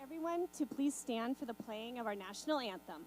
everyone to please stand for the playing of our national anthem.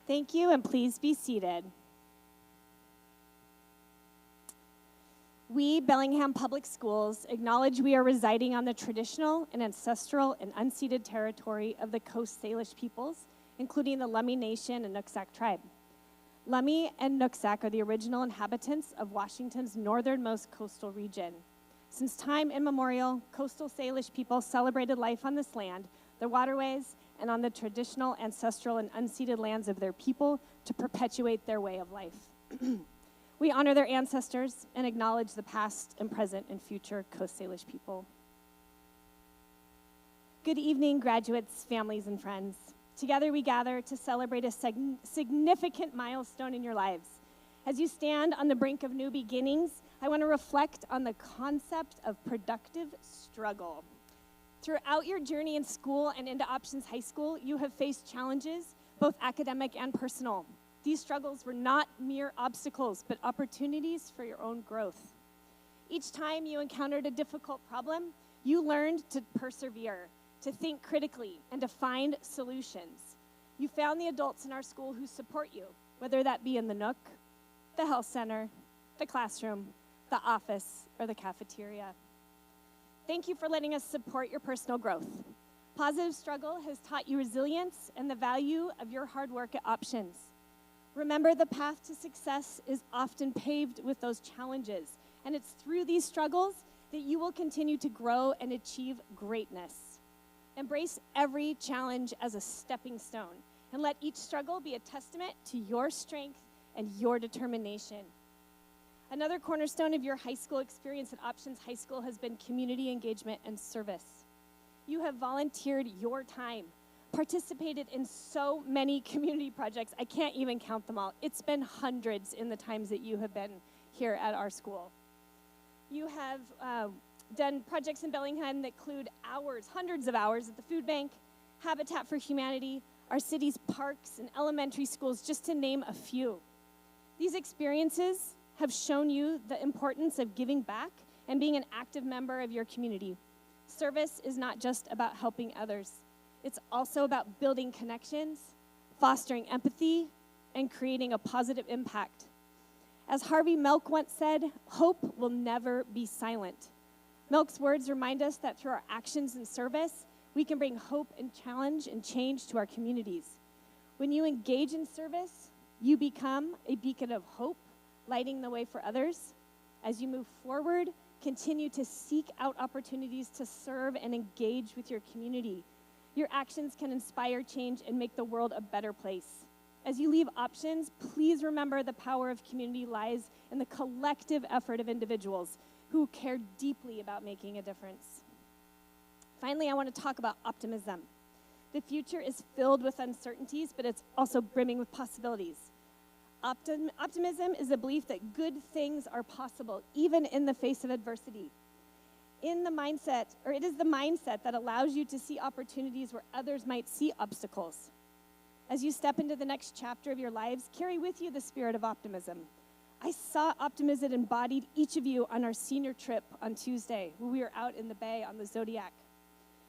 Thank you, and please be seated. We, Bellingham Public Schools, acknowledge we are residing on the traditional and ancestral and unceded territory of the Coast Salish peoples, including the Lummi Nation and Nooksack tribe. Lummi and Nooksack are the original inhabitants of Washington's northernmost coastal region. Since time immemorial, coastal Salish people celebrated life on this land, their waterways, and on the traditional, ancestral, and unceded lands of their people to perpetuate their way of life. We honor their ancestors and acknowledge the past and present and future Coast Salish people. Good evening, graduates, families, and friends. Together we gather to celebrate a significant milestone in your lives. As you stand on the brink of new beginnings, I want to reflect on the concept of productive struggle. Throughout your journey in school and into Options High School, you have faced challenges, both academic and personal. These struggles were not mere obstacles, but opportunities for your own growth. Each time you encountered a difficult problem, you learned to persevere, to think critically, and to find solutions. You found the adults in our school who support you, whether that be in the Nook, the health center, the classroom, the office, or the cafeteria. Thank you for letting us support your personal growth. Positive struggle has taught you resilience and the value of your hard work at Options. Remember, the path to success is often paved with those challenges, and it's through these struggles that you will continue to grow and achieve greatness. Embrace every challenge as a stepping stone, and let each struggle be a testament to your strength and your determination. Another cornerstone of your high school experience at Options High School has been community engagement and service. You have volunteered your time, participated in so many community projects, I can't even count them all. It's been hundreds in the times that you have been here at our school. You have done projects in Bellingham that include hours, hundreds of hours at the food bank, Habitat for Humanity, our city's parks and elementary schools, just to name a few. These experiences have shown you the importance of giving back and being an active member of your community. Service is not just about helping others. It's also about building connections, fostering empathy, and creating a positive impact. As Harvey Milk once said, hope will never be silent. Milk's words remind us that through our actions and service, we can bring hope and challenge and change to our communities. When you engage in service, you become a beacon of hope, lighting the way for others. As you move forward, continue to seek out opportunities to serve and engage with your community. Your actions can inspire change and make the world a better place. As you leave Options, please remember the power of community lies in the collective effort of individuals who care deeply about making a difference. Finally, I want to talk about optimism. The future is filled with uncertainties, but it's also brimming with possibilities. Optimism is a belief that good things are possible, even in the face of adversity. it is the mindset that allows you to see opportunities where others might see obstacles. As you step into the next chapter of your lives, carry with you the spirit of optimism. I saw optimism embodied each of you on our senior trip on Tuesday, when we were out in the bay on the Zodiac.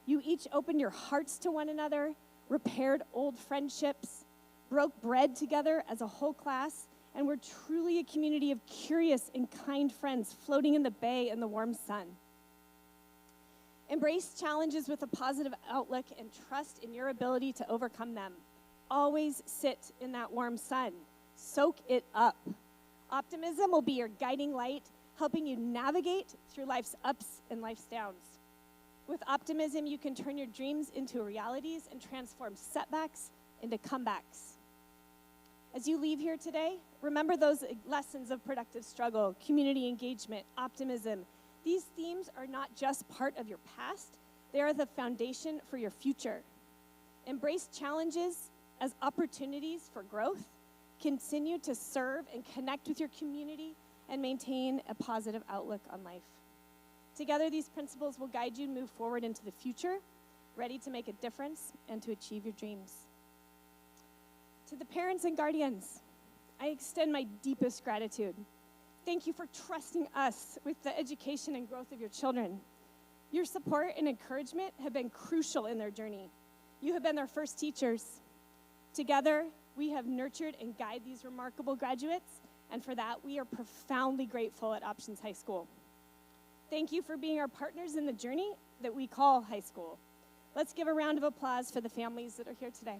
You each opened your hearts to one another, repaired old friendships, broke bread together as a whole class, and were truly a community of curious and kind friends floating in the bay in the warm sun. Embrace challenges with a positive outlook and trust in your ability to overcome them. Always sit in that warm sun. Soak it up. Optimism will be your guiding light, helping you navigate through life's ups and life's downs. With optimism, you can turn your dreams into realities and transform setbacks into comebacks. As you leave here today, remember those lessons of productive struggle, community engagement, optimism. These themes are not just part of your past, they are the foundation for your future. Embrace challenges as opportunities for growth, continue to serve and connect with your community, and maintain a positive outlook on life. Together, these principles will guide you and move forward into the future, ready to make a difference and to achieve your dreams. To the parents and guardians, I extend my deepest gratitude. Thank you for trusting us with the education and growth of your children. Your support and encouragement have been crucial in their journey. You have been their first teachers. Together, we have nurtured and guided these remarkable graduates, and for that, we are profoundly grateful at Options High School. Thank you for being our partners in the journey that we call high school. Let's give a round of applause for the families that are here today.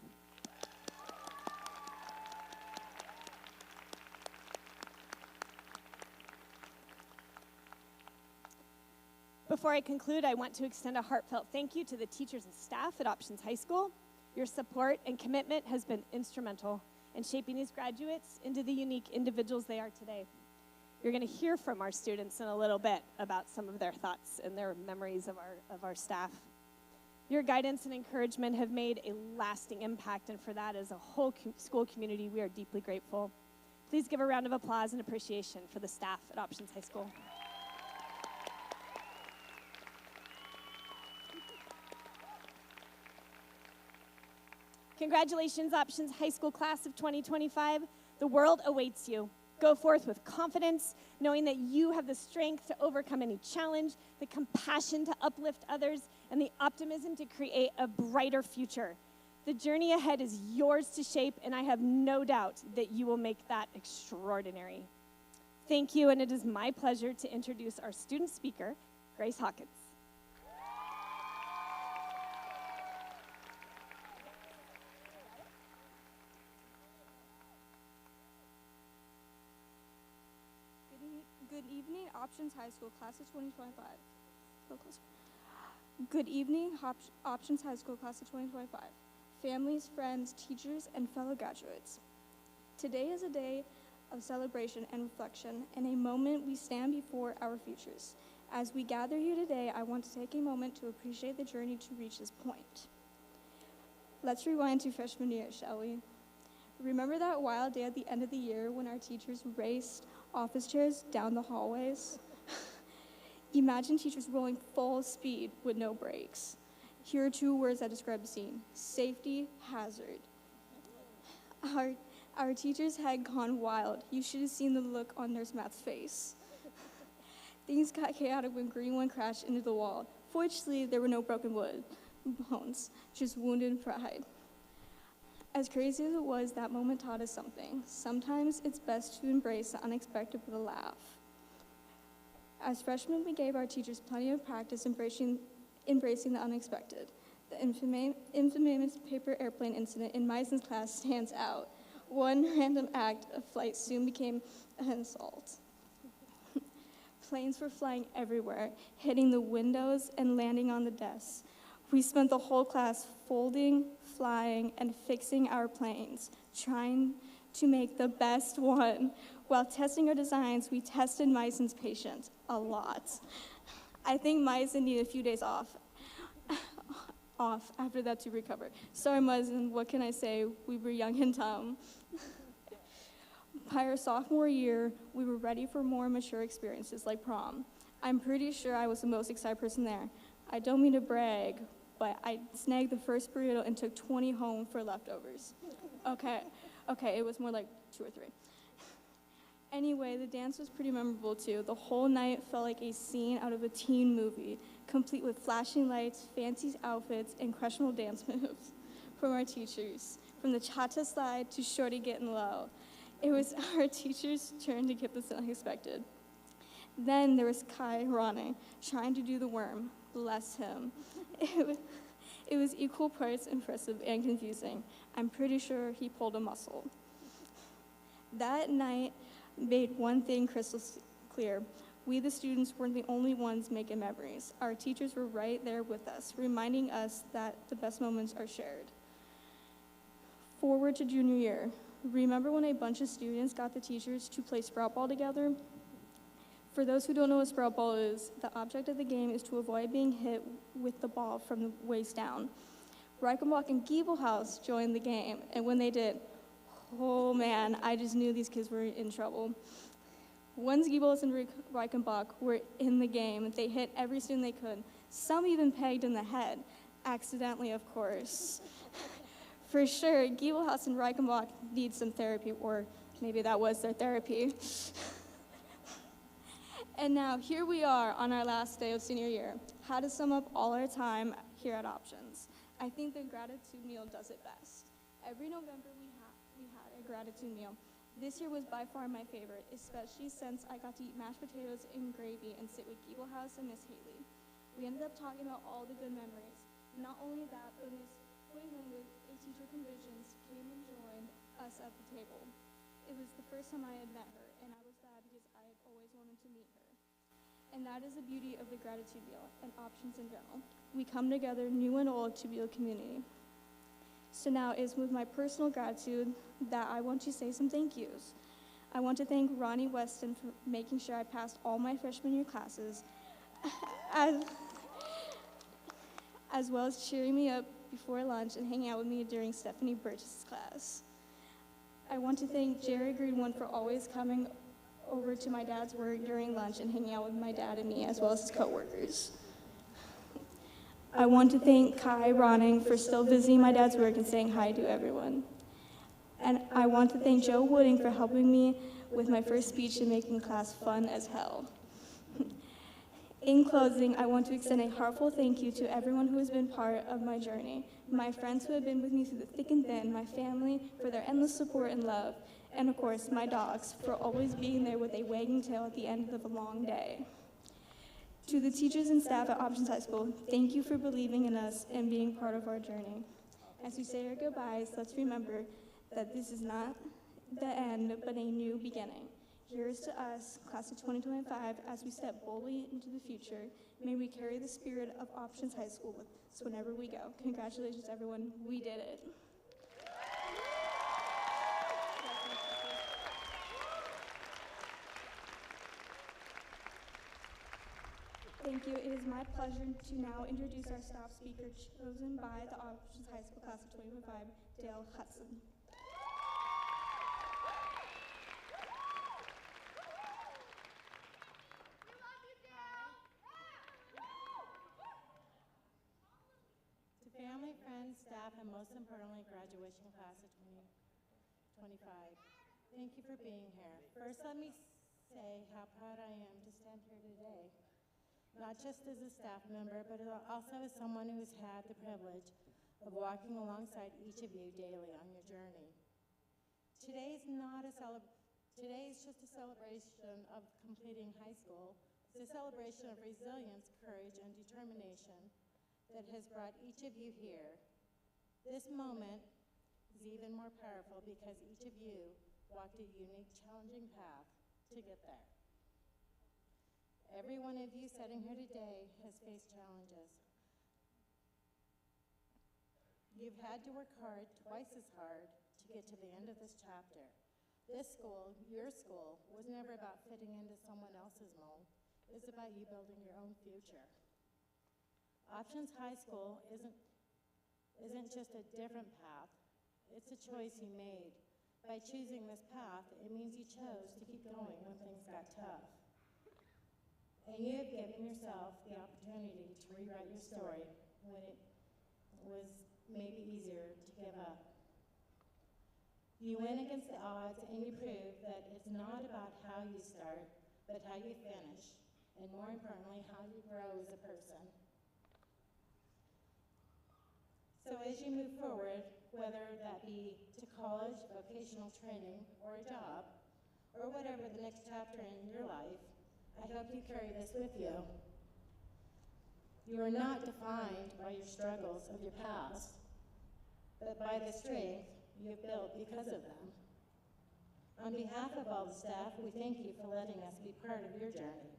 Before I conclude, I want to extend a heartfelt thank you to the teachers and staff at Options High School. Your support and commitment has been instrumental in shaping these graduates into the unique individuals they are today. You're going to hear from our students in a little bit about some of their thoughts and their memories of our staff. Your guidance and encouragement have made a lasting impact, and for that, as a whole school community, we are deeply grateful. Please give a round of applause and appreciation for the staff at Options High School. Congratulations, Options High School class of 2025. The world awaits you. Go forth with confidence, knowing that you have the strength to overcome any challenge, the compassion to uplift others, and the optimism to create a brighter future. The journey ahead is yours to shape, and I have no doubt that you will make that extraordinary. Thank you, and it is my pleasure to introduce our student speaker, Grace Hawkins. Good evening, Options High School, class of 2025. Good evening, Options High School, class of 2025. Families, friends, teachers, and fellow graduates. Today is a day of celebration and reflection, and a moment we stand before our futures. As we gather here today, I want to take a moment to appreciate the journey to reach this point. Let's rewind to freshman year, shall we? Remember that wild day at the end of the year when our teachers raced office chairs down the hallways? Imagine teachers rolling full speed with no brakes. Here are two words that describe the scene: safety hazard. Our teachers had gone wild. You should have seen the look on Nurse Matt's face. Things got chaotic when Green One crashed into the wall. Fortunately, there were no broken bones, just wounded pride. As crazy as it was, that moment taught us something. Sometimes it's best to embrace the unexpected with a laugh. As freshmen, we gave our teachers plenty of practice embracing the unexpected. The infamous paper airplane incident in Meison's class stands out. One random act of flight soon became an insult. Planes were flying everywhere, hitting the windows and landing on the desks. We spent the whole class folding, flying, and fixing our planes, trying to make the best one. While testing our designs, we tested Meison's patience a lot. I think Meison needed a few days off after that to recover. Sorry, Meison, what can I say? We were young and dumb. By our sophomore year, we were ready for more mature experiences like prom. I'm pretty sure I was the most excited person there. I don't mean to brag, but I snagged the first burrito and took 20 home for leftovers. Okay, it was more like 2 or 3. Anyway, the dance was pretty memorable too. The whole night felt like a scene out of a teen movie, complete with flashing lights, fancy outfits, and questionable dance moves from our teachers. From the cha-cha slide to shorty getting low. It was our teacher's turn to get this unexpected. Then there was Kai Rane trying to do the worm. Bless him. It was equal parts impressive and confusing. I'm pretty sure he pulled a muscle. That night made one thing crystal clear. We, the students, weren't the only ones making memories. Our teachers were right there with us, reminding us that the best moments are shared. Forward to junior year. Remember when a bunch of students got the teachers to play sprout ball together? For those who don't know what sprout ball is, the object of the game is to avoid being hit with the ball from the waist down. Reichenbach and Giebelhaus joined the game, and when they did, oh man, I just knew these kids were in trouble. Once Giebelhaus and Reichenbach were in the game, they hit every student they could. Some even pegged in the head, accidentally, of course. For sure, Giebelhaus and Reichenbach need some therapy, or maybe that was their therapy. And now, here we are on our last day of senior year. How to sum up all our time here at Options? I think the gratitude meal does it best. Every November we had a gratitude meal. This year was by far my favorite, especially since I got to eat mashed potatoes and gravy and sit with Giebelhaus and Miss Haley. We ended up talking about all the good memories. Not only that, but Miss Hoyland, a teacher from Visions, came and joined us at the table. It was the first time I had met her, and I was glad because I had always wanted to meet her. And that is the beauty of the gratitude meal and Options in general. We come together, new and old, to build community. So now it is with my personal gratitude that I want to say some thank yous. I want to thank Ronnie Weston for making sure I passed all my freshman year classes, as well as cheering me up before lunch and hanging out with me during Stephanie Burgess' class. I want to thank Jerry Greenwood for always coming over to my dad's work during lunch and hanging out with my dad and me, as well as his coworkers. I want to thank Kai Ronning for still visiting my dad's work and saying hi to everyone. And I want to thank Joe Wooding for helping me with my first speech and making class fun as hell. In closing, I want to extend a heartfelt thank you to everyone who has been part of my journey, my friends who have been with me through the thick and thin, my family for their endless support and love, and of course, my dogs for always being there with a wagging tail at the end of a long day. To the teachers and staff at Options High School, thank you for believing in us and being part of our journey. As we say our goodbyes, let's remember that this is not the end, but a new beginning. Here's to us, class of 2025, as we step boldly into the future. May we carry the spirit of Options High School with us whenever we go. Congratulations, everyone. We did it. Thank you. It is my pleasure to now introduce our staff speaker chosen by the Options High School class of 2025, Dale Hudson. Family, friends, staff, and most importantly, graduation class of 2025. Thank you for being here. First, let me say how proud I am to stand here today, not just as a staff member, but also as someone who has had the privilege of walking alongside each of you daily on your journey. Today is just a celebration of completing high school. It's a celebration of resilience, courage, and determination that has brought each of you here. This moment is even more powerful because each of you walked a unique, challenging path to get there. Every one of you sitting here today has faced challenges. You've had to work hard, twice as hard, to get to the end of this chapter. This school, your school, was never about fitting into someone else's mold. It was about you building your own future. Options High School isn't just a different path, it's a choice you made. By choosing this path, it means you chose to keep going when things got tough. and you have given yourself the opportunity to rewrite your story when it was maybe easier to give up. You went against the odds and you proved that it's not about how you start, but how you finish, and more importantly, how you grow as a person. So as you move forward, whether that be to college, vocational training, or a job, or whatever the next chapter in your life, I hope you carry this with you. You are not defined by your struggles of your past, but by the strength you have built because of them. On behalf of all the staff, we thank you for letting us be part of your journey.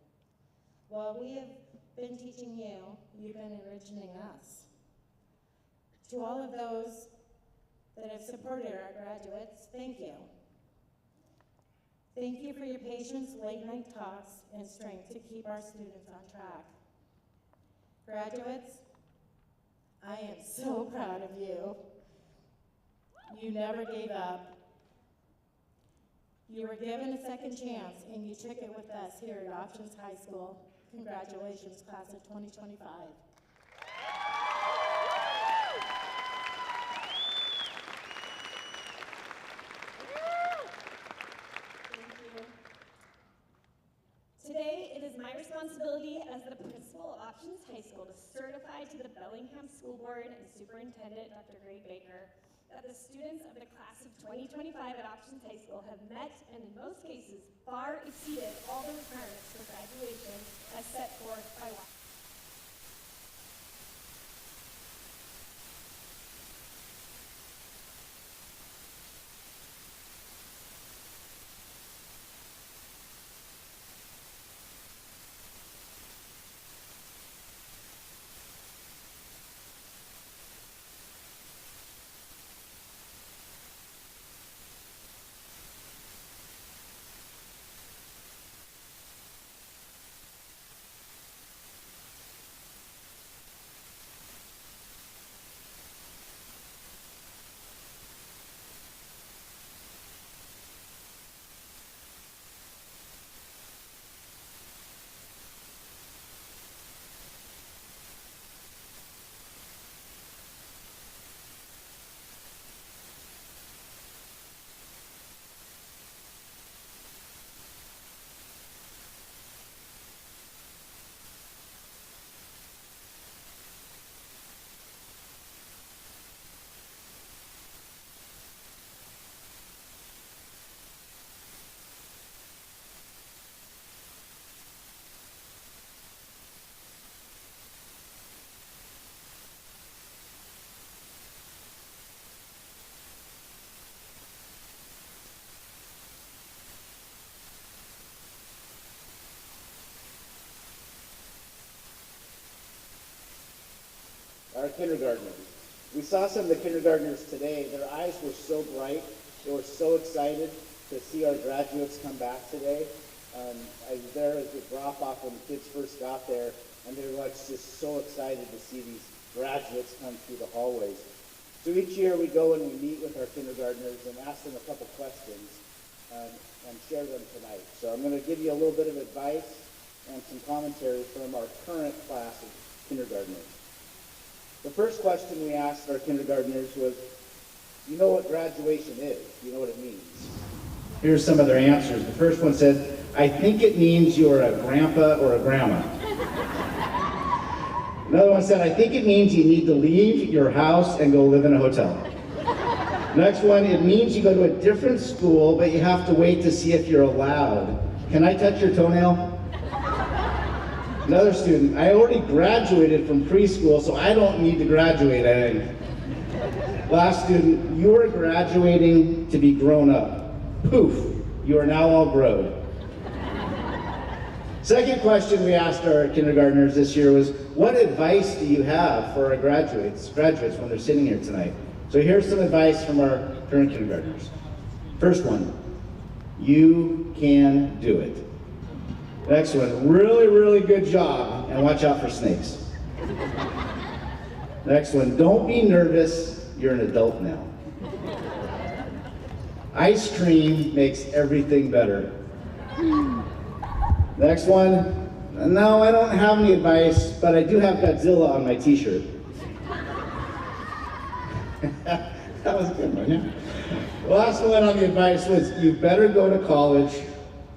While we have been teaching you, you've been enriching us. To all of those that have supported our graduates, thank you. Thank you for your patience, late night talks, and strength to keep our students on track. Graduates, I am so proud of you. You never gave up. You were given a second chance, and you took it with us here at Options High School. Congratulations, class of 2025. Today, it is my responsibility as the principal of Options High School to certify to the Bellingham School Board and Superintendent, Dr. Greg Baker, that the students of the class of 2025 at Options High School have met and in most cases far exceeded all the requirements for graduation as set forth by law. Our kindergartners. We saw some of the kindergartners today. Their eyes were so bright. They were so excited to see our graduates come back today. I was there at the drop-off when the kids first got there, and they were like just so excited to see these graduates come through the hallways. So each year we go and we meet with our kindergartners and ask them a couple questions and share them tonight. So I'm going to give you a little bit of advice and some commentary from our current class of kindergartners. The first question we asked our kindergartners was, you know what graduation is? You know what it means? Here's some of their answers. The first one said, I think it means you're a grandpa or a grandma. Another one said, I think it means you need to leave your house and go live in a hotel. Next one, it means you go to a different school, but you have to wait to see if you're allowed. Can I touch your toenail? Another student, I already graduated from preschool, so I don't need to graduate, I think. Last student, you are graduating to be grown up. Poof, you are now all grown. Second question we asked our kindergartners this year was, what advice do you have for our graduates when they're sitting here tonight? So here's some advice from our current kindergartners. First one, you can do it. Next one, really, really good job, and watch out for snakes. Next one, don't be nervous, you're an adult now. Ice cream makes everything better. Next one, No, I don't have any advice, but I do have Godzilla on my t-shirt. That was a good one, yeah? The last one on the advice was, you better go to college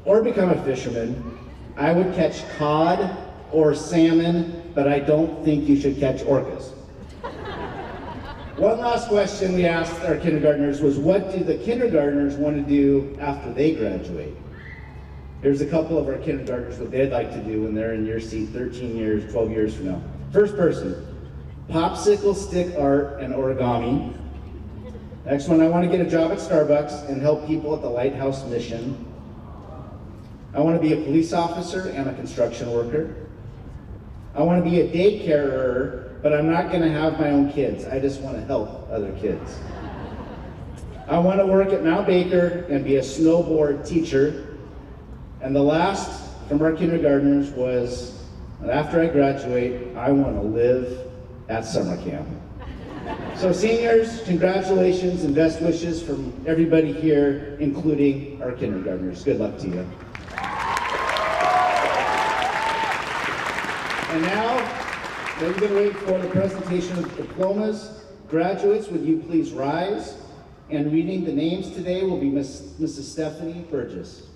or become a fisherman. I would catch cod or salmon, but I don't think you should catch orcas. One last question we asked our kindergartners was, what do the kindergartners want to do after they graduate? Here's a couple of our kindergartners, what they'd like to do when they're in year seat 13 years, 12 years from now. First person, popsicle stick art and origami. Next one, I want to get a job at Starbucks and help people at the Lighthouse Mission. I want to be a police officer and a construction worker. I want to be a daycarer, but I'm not going to have my own kids. I just want to help other kids. I want to work at Mount Baker and be a snowboard teacher. And the last from our kindergartners was, after I graduate, I want to live at summer camp. So seniors, congratulations and best wishes from everybody here, including our kindergartners. Good luck to you. And now, we're going to wait for the presentation of diplomas. Graduates, would you please rise? And reading the names today will be Mrs. Stephanie Burgess.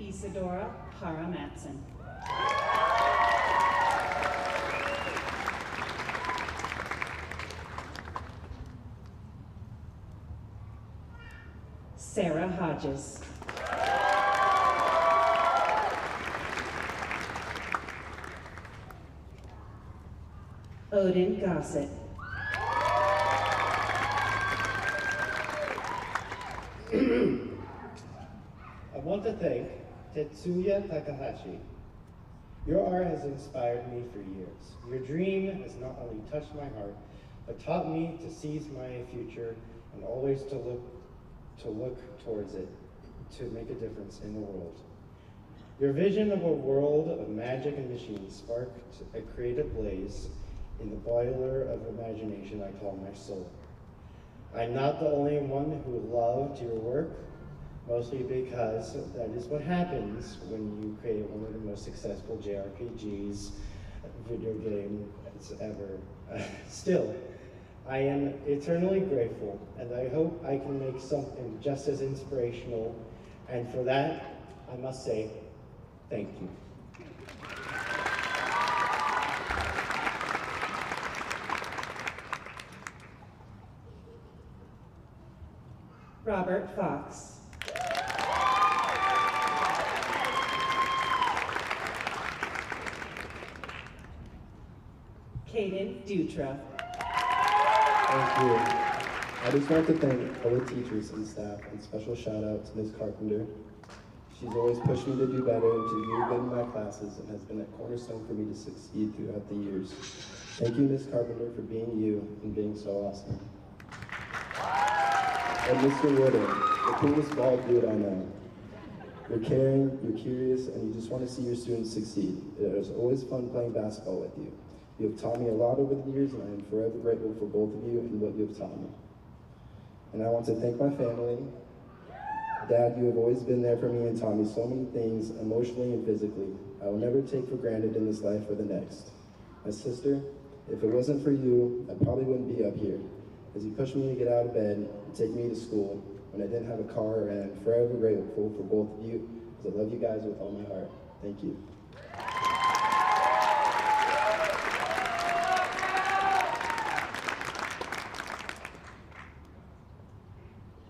Isadora Hara Matson. Sarah Hodges. Odin Gossett. I want to thank Tetsuya Takahashi. Your art has inspired me for years. Your dream has not only touched my heart, but taught me to seize my future and always to look towards it, to make a difference in the world. Your vision of a world of magic and machines sparked a creative blaze in the boiler of imagination I call my soul. I'm not the only one who loved your work, mostly because that is what happens when you create one of the most successful JRPGs video game ever. Still, I am eternally grateful, and I hope I can make something just as inspirational, and for that, I must say, thank you. Robert Fox. Caden Dutra. Thank you. I just want to thank all the teachers and staff, and special shout out to Ms. Carpenter. She's always pushed me to do better and to do good in my classes, and has been a cornerstone for me to succeed throughout the years. Thank you, Ms. Carpenter, for being you and being so awesome. And Mr. Woodard, the coolest bald dude I know. You're caring, you're curious, and you just want to see your students succeed. It is always fun playing basketball with you. You have taught me a lot over the years, and I am forever grateful for both of you and what you have taught me. And I want to thank my family. Dad, you have always been there for me and taught me so many things, emotionally and physically, I will never take for granted in this life or the next. My sister, if it wasn't for you, I probably wouldn't be up here, as you pushed me to get out of bed and take me to school when I didn't have a car, and I'm forever grateful for both of you, because I love you guys with all my heart. Thank you.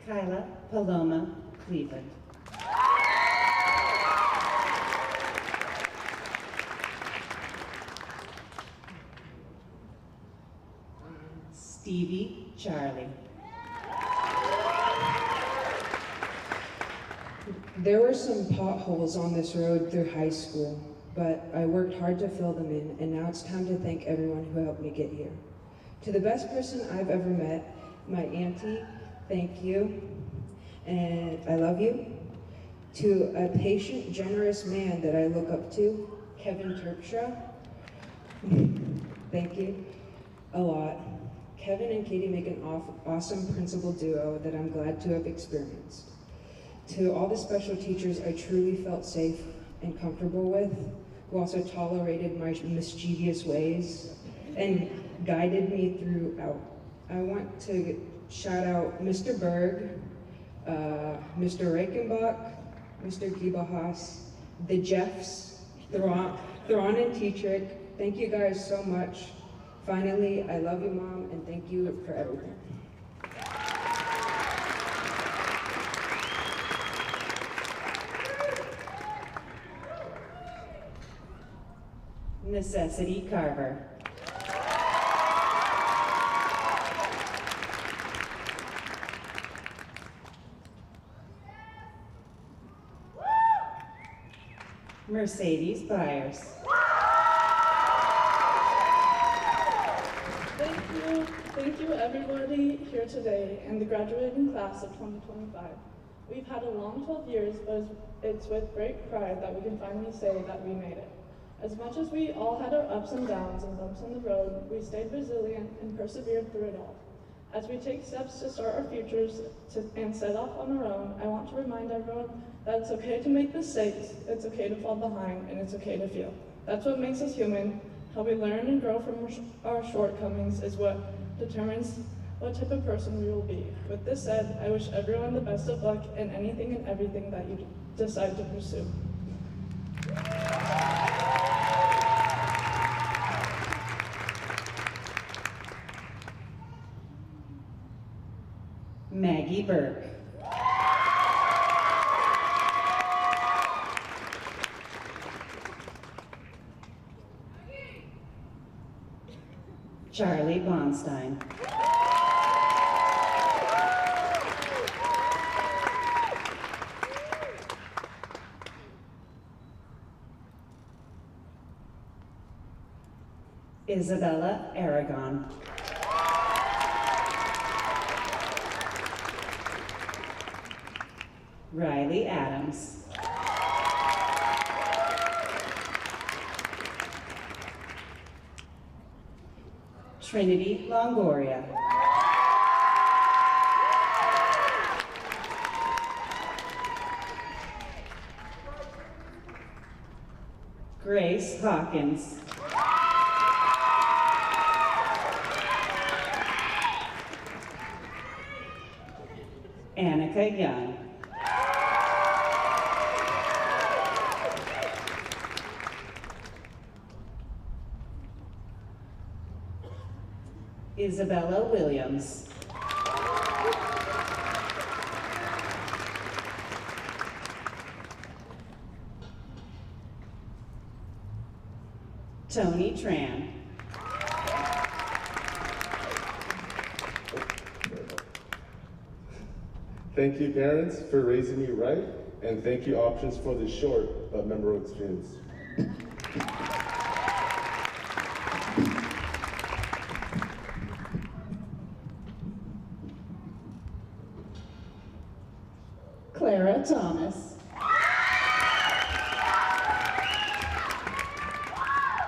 Kyla Paloma Cleveland. Stevie Charlie. There were some potholes on this road through high school, but I worked hard to fill them in, and now it's time to thank everyone who helped me get here. To the best person I've ever met, my auntie, thank you, and I love you. To a patient, generous man that I look up to, Kevin Terpstra, thank you a lot. Kevin and Katie make an awesome principal duo that I'm glad to have experienced. To all the special teachers I truly felt safe and comfortable with, who also tolerated my mischievous ways and guided me throughout. I want to shout out Mr. Berg, Mr. Reichenbach, Mr. Giebelhaus, the Jeffs, Thron and Tetrick. Thank you guys so much. Finally, I love you, Mom, and thank you for everything. Necessity Carver. Mercedes Byers. Thank you everybody here today and the graduating class of 2025. We've had a long 12 years, but it's with great pride that we can finally say that we made it. As much as we all had our ups and downs and bumps in the road, we stayed resilient and persevered through it all. As we take steps to start our futures and set off on our own, I want to remind everyone that it's okay to make mistakes, it's okay to fall behind, and it's okay to feel. That's what makes us human. How we learn and grow from our shortcomings is what determines what type of person we will be. With this said, I wish everyone the best of luck in anything and everything that you decide to pursue. Maggie Burke. Charlie Bonstein. Isabella Aragon. Riley Adams. Trinity Longoria. Grace Hawkins. Annika Young. Isabella Williams. Tony Tran. Thank you, parents, for raising me right, and thank you, Options, for this short but memorable experience. Clara Thomas.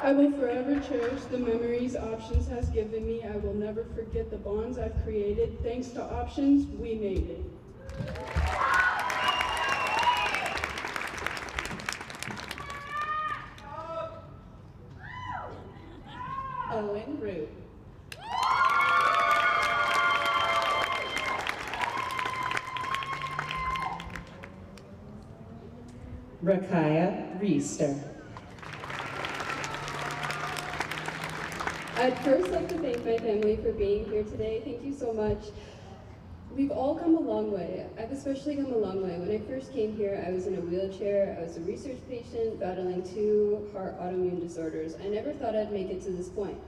I will forever cherish the memories Options has given me. I will never forget the bonds I've created. Thanks to Options, we made it. Owen Root. Rakaya Reister. I'd first like to thank my family for being here today. Thank you so much. We've all come a long way. I've especially come a long way. When I first came here, I was in a wheelchair. I was a research patient battling 2 heart autoimmune disorders. I never thought I'd make it to this point.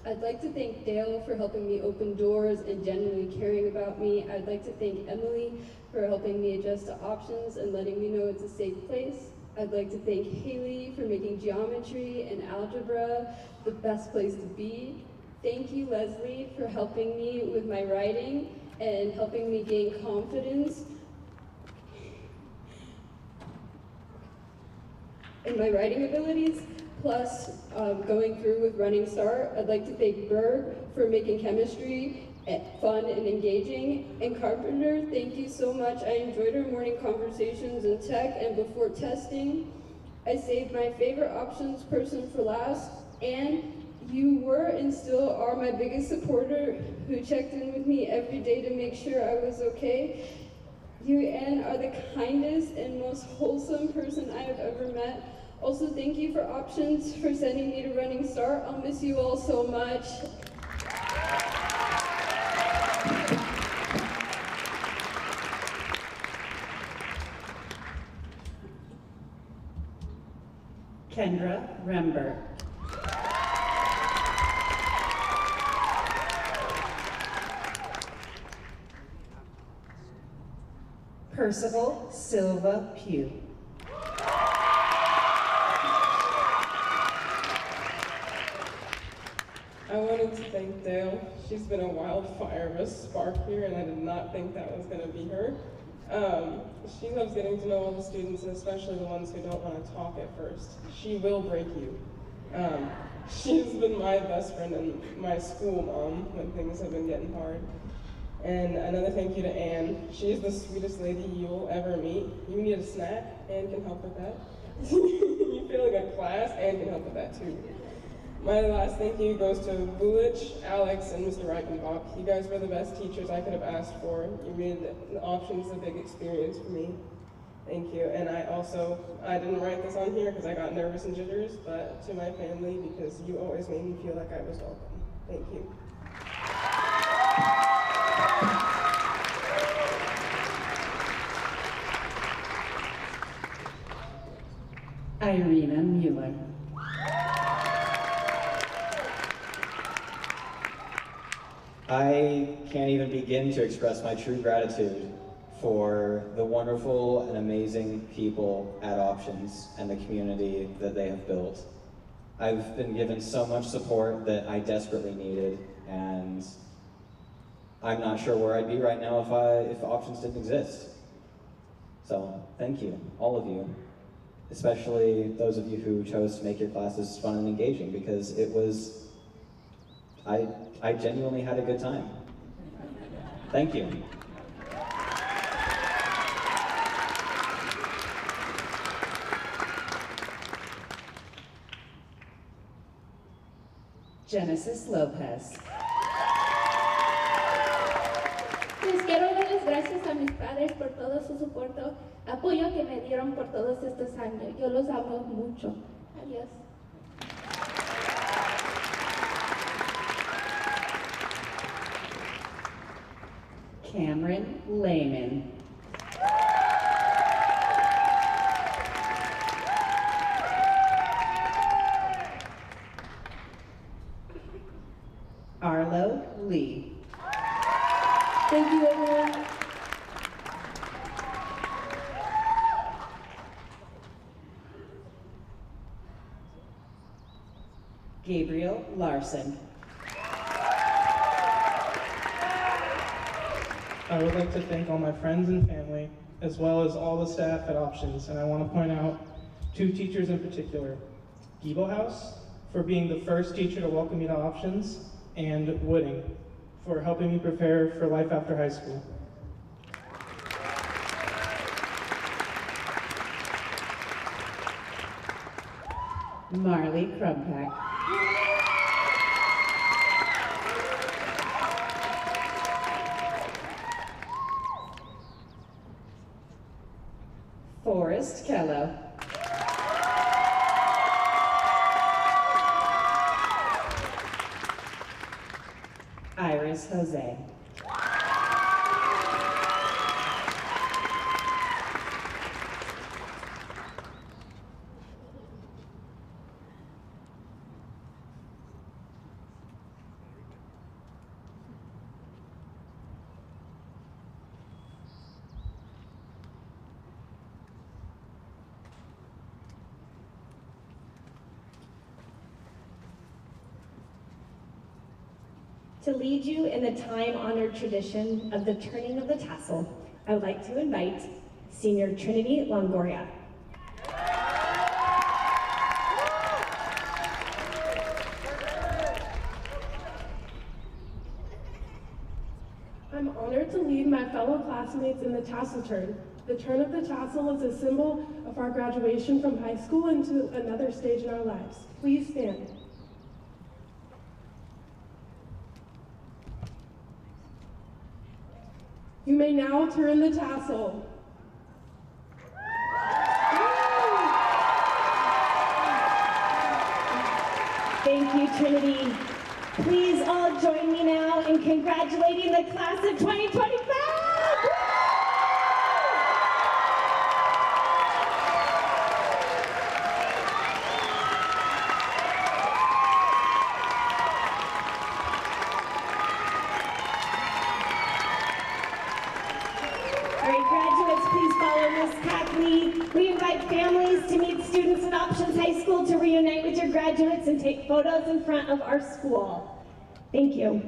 I'd like to thank Dale for helping me open doors and genuinely caring about me. I'd like to thank Emily for helping me adjust to options and letting me know it's a safe place. I'd like to thank Haley for making geometry and algebra the best place to be. Thank you, Leslie, for helping me with my writing and helping me gain confidence in my writing abilities. Plus, going through with Running Start, I'd like to thank Berg for making chemistry fun and engaging. And Carpenter, thank you so much. I enjoyed our morning conversations in tech and before testing. I saved my favorite options person for last, and you were and still are my biggest supporter who checked in with me every day to make sure I was okay. You, Anne, are the kindest and most wholesome person I have ever met. Also, thank you for options for sending me to Running Start. I'll miss you all so much. Kendra Rember. Percival Silva Pugh. I wanted to thank Dale. She's been a wildfire of a spark here, and I did not think that was going to be her. She loves getting to know all the students, and especially the ones who don't want to talk at first. She will break you. She's been my best friend and my school mom when things have been getting hard. And another thank you to Anne. She's the sweetest lady you'll ever meet. You need a snack, Anne can help with that. You feel like a class, Anne can help with that too. My last thank you goes to Bulich, Alex, and Mr. Reichenbach. You guys were the best teachers I could have asked for. You made the options a big experience for me. Thank you. And I didn't write this on here because I got nervous and jitters, but to my family, because you always made me feel like I was welcome. Thank you. Irina Mueller. I can't even begin to express my true gratitude for the wonderful and amazing people at Options and the community that they have built. I've been given so much support that I desperately needed, and I'm not sure where I'd be right now if Options didn't exist. So thank you, all of you, especially those of you who chose to make your classes fun and engaging, because it was, I genuinely had a good time. Thank you. Genesis Lopez. Les quiero dar las gracias a mis padres por todo su apoyo que me dieron por todos estos años. Yo los amo mucho. Adiós. Cameron Lehman. Arlo Lee. Thank you, everyone. Gabriel Larson. I would like to thank all my friends and family, as well as all the staff at Options, and I want to point out two teachers in particular. Giebel House, for being the first teacher to welcome me to Options, and Wooding, for helping me prepare for life after high school. Marley Crumpack. Forrest Kello. Iris Jose. To lead you in the time-honored tradition of the turning of the tassel, I would like to invite Senior Trinity Longoria. I'm honored to lead my fellow classmates in the tassel turn. The turn of the tassel is a symbol of our graduation from high school into another stage in our lives. Please stand. You may now turn the tassel. Thank you, Trinity. Please all join me now in congratulating the class of 2025! All right, graduates, please follow Ms. Cackley. We invite families to meet students at Options High School to reunite with your graduates and take photos in front of our school. Thank you.